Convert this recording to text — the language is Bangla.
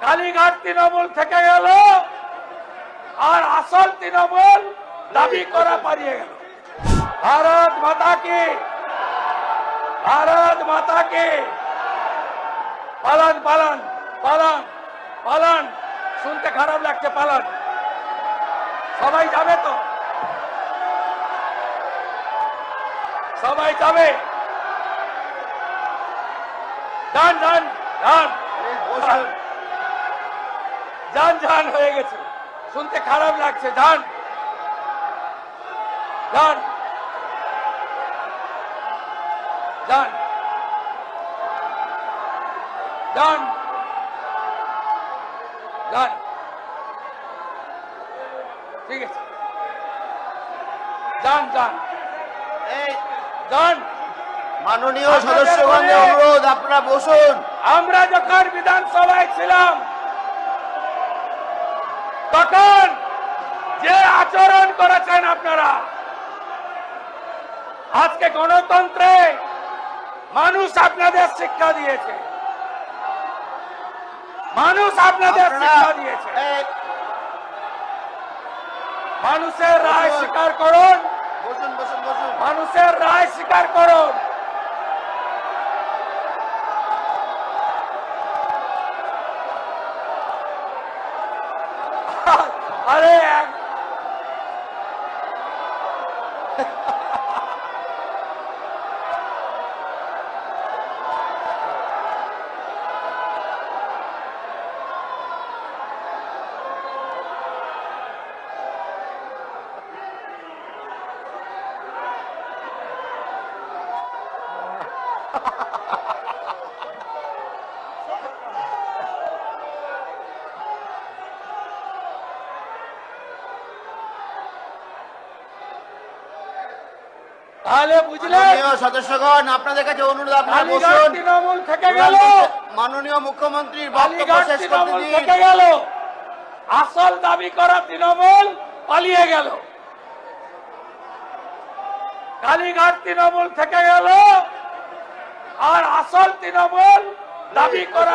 কালীঘাট তৃণমূল থেকে গেল, আর আসল তৃণমূল দাবি করা পালিয়ে গেল। ভারত মাতা কি, ভারত মাতা কি। পালান পালান পালান পালান, শুনতে খারাপ লাগছে, পালান। সবাই যাবে তো, সবাই যাবে। যান যান যান যান যান, হয়ে গেছে, শুনতে খারাপ লাগছে, যান যান যান যান যান, ঠিক আছে, যান যান যান। মাননীয় সদস্যগণের অনুরোধ, আপনারা বসুন। আমরা যখন বিধানসভায় ছিলাম তখন যে আচরণ করেছেন আপনারা, আজকে গণতন্ত্রে মানুষ আপনাদের শিক্ষা দিয়েছে, মানুষ আপনাদের শিক্ষা দিয়েছে। মানুষের রায় স্বীকার করুন, বসুন বসুন বসুন। মানুষের রায় স্বীকার করুন। আরে তাহলে বুঝলেন, মাননীয় সদস্যগণ, আপনাদের কাছে অনুরোধ, আপনারা কালীঘাট বসুন। তৃণমূল থেকে গেল, মাননীয় মুখ্যমন্ত্রীর বক্তব্য কালীঘাট শেষ করতে তৃণমূল দিন। থেকে গেল, আসল দাবি করা তৃণমূল পালিয়ে গেল। কালীঘাট তৃণমূল থেকে গেল, আর আসল তৃণমূল দাবি করা